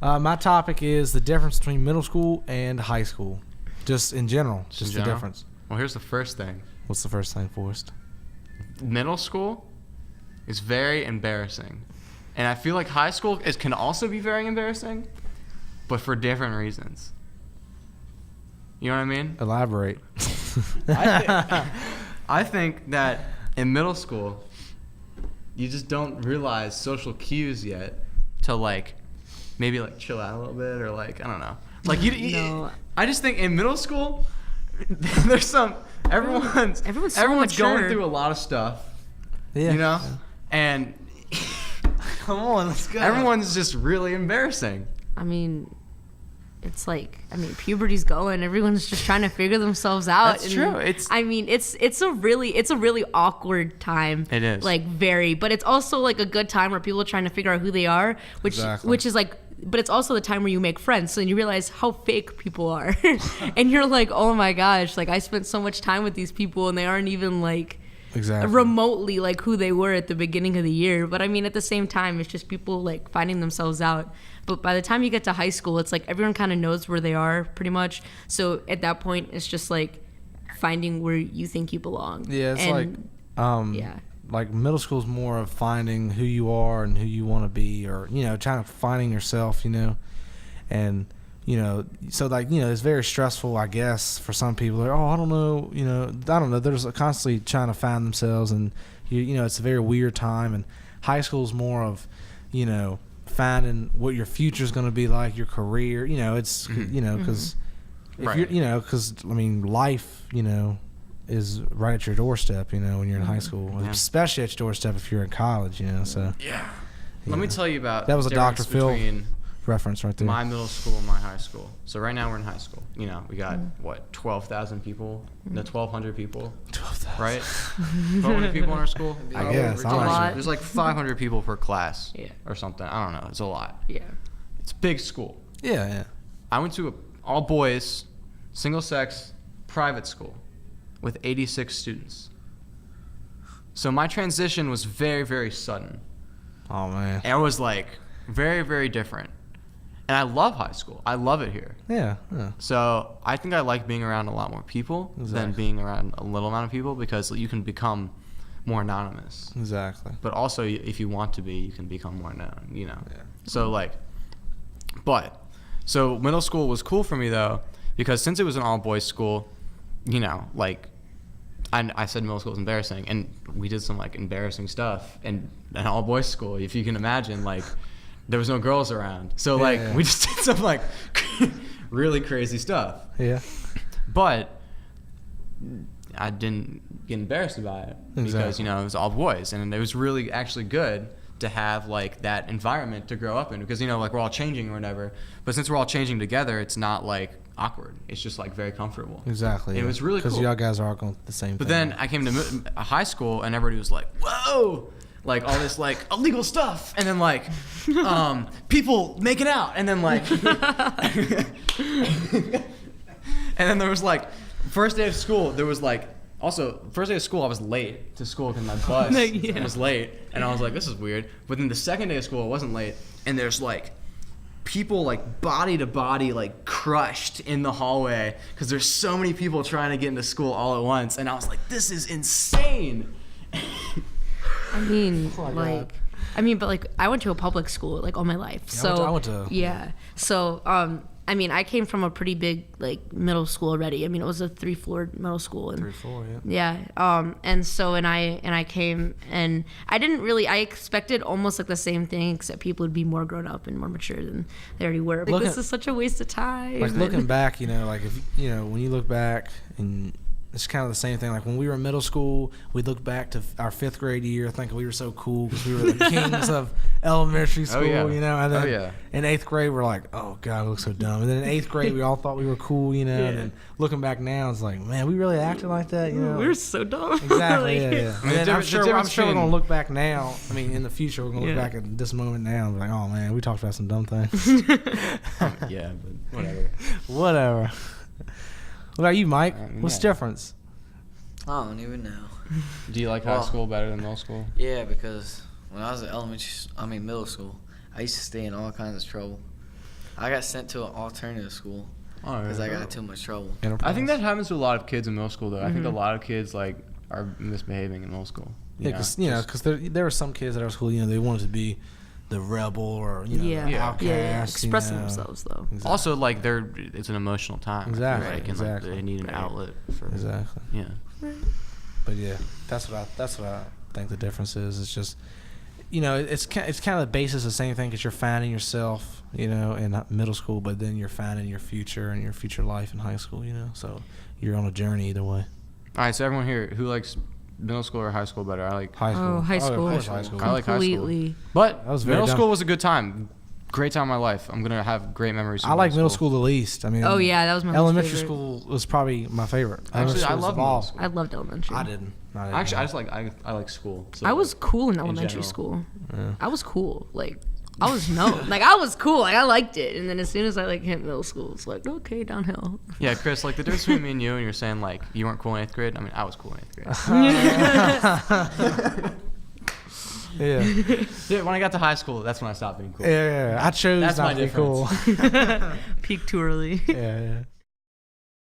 My topic is the difference between middle school and high school. Just in general. Just the difference. Well, here's the first thing. What's the first thing, Forrest? Middle school is very embarrassing. And I feel like high school can also be very embarrassing, but for different reasons. You know what I mean? Elaborate. I think that in middle school, you just don't realize social cues yet to like maybe like chill out a little bit or like I don't know. Like No. I just think in middle school there's everyone's going through a lot of stuff. Yeah. You know? And Come on, let's go. everyone's just really embarrassing. I mean, it's like, puberty's going. Everyone's just trying to figure themselves out. That's true. It's a really awkward time. It is. Like but it's also like a good time where people are trying to figure out who they are, which is like, but it's also the time where you make friends. So you realize how fake people are, and you're like, oh my gosh, like I spent so much time with these people and they aren't even like remotely like who they were at the beginning of the year. But I mean, at the same time, it's just people like finding themselves out. But by the time you get to high school, it's like everyone kind of knows where they are pretty much. So at that point, it's just like finding where you think you belong. Yeah, it's like middle school is more of finding who you are and who you want to be, or trying to finding yourself, and so like it's very stressful, I guess, for some people. Like, I don't know, they're just constantly trying to find themselves, and it's a very weird time. And high school is more of finding what your future is going to be like, your career. It's because because I mean life is right at your doorstep, when you're in high school, especially at your doorstep if you're in college, so. Yeah. Let me tell you about that was a Dr. Phil between reference right there. my middle school and my high school. So right now we're in high school. We got, 12,000 people? No, 1,200 people. 12,000. Right? 1,200 people in our school? I guess. It's a lot. There's like 500 people per class Yeah. or something. I don't know. It's a lot. Yeah. It's a big school. Yeah. I went to an all-boys, single-sex, private school with 86 students. So my transition was very, very sudden. Oh, man. And it was like very, very different. And I love high school. I love it here. Yeah. So I think I like being around a lot more people than being around a little amount of people, because you can become more anonymous. Exactly. But also, if you want to be, you can become more known, Yeah. So so middle school was cool for me though, because since it was an all-boys school, like I said middle school was embarrassing, and we did some like embarrassing stuff in an all-boys school, if you can imagine. Like there was no girls around, so we just did some like really crazy stuff. Yeah. But I didn't get embarrassed about it because it was all boys, and it was really actually good to have like that environment to grow up in, because like we're all changing or whatever. But since we're all changing together, it's not like awkward. It's just like very comfortable. Exactly. It was really cool. Because y'all guys are all going the same thing. But then I came to a high school, and everybody was like, "Whoa!" Like all this like illegal stuff, and then like people making out, and then like and then there was like first day of school. There was like also first day of school I was late to school because my bus was late, and I was like, this is weird. But then the second day of school I wasn't late, and there's like people like body to body like crushed in the hallway because there's so many people trying to get into school all at once, and I was like, this is insane. I mean, but like I went to a public school like all my life. Yeah, I went to yeah. So I mean, I came from a pretty big like middle school already. I mean, it was a 3-floor middle school. And 3-4, yeah. Yeah. And so I came, and I expected almost like the same thing, except people would be more grown up and more mature than they already were. Like, this is such a waste of time. Like looking back, like if when you look back, and it's kind of the same thing. Like when we were in middle school, we looked back to our 5th grade year, thinking we were so cool because we were the kings of elementary school, And then in 8th grade, we're like, oh God, we look so dumb. And then in 8th grade, we all thought we were cool, And then looking back now, it's like, man, we really acted like that, We were so dumb. Exactly, yeah. I mean, and I'm sure we're gonna look back now. I mean, in the future, we're gonna look back at this moment now and be like, oh man, we talked about some dumb things. Yeah, but whatever. What about you, Mike? What's the difference? I don't even know. Do you like high school better than middle school? Yeah, because when I was in middle school, I used to stay in all kinds of trouble. I got sent to an alternative school because I got too much trouble. I think that happens to a lot of kids in middle school, though. I think a lot of kids like are misbehaving in middle school. Yeah, because there were some kids at our school, they wanted to be the rebel or the outcast. Expressing themselves though. Exactly. Also, like it's an emotional time. Exactly. Right? Exactly. They need an outlet for. Exactly. Yeah. But yeah, that's what I think the difference is. It's just, it's kind of the basis of the same thing because you're finding yourself, in middle school, but then you're finding your future and your future life in high school, So you're on a journey either way. All right, so everyone here, who likes middle school or high school better? I like high school. Oh, high school. Of course, high school. I like high school. Completely. But middle dumb. school was a good time. Great time of my life. I'm gonna have great memories. I like middle school the least. I mean, Oh yeah, that was my elementary favorite. school was probably my favorite. Actually, I love middle school. I loved elementary. I didn't. Actually, I just I like school. So I was cool in elementary general. school. Yeah. I was cool. Like I was known. Like I was cool. Like I liked it. And then as soon as I hit middle school, it's like okay, downhill. Yeah, Chris. Like the difference between me and you, and you're saying like you weren't cool in 8th grade. I mean, I was cool in 8th grade. Yeah. Dude, when I got to high school, that's when I stopped being cool. Yeah. I chose That's not my to be cool. Peaked too early. Yeah.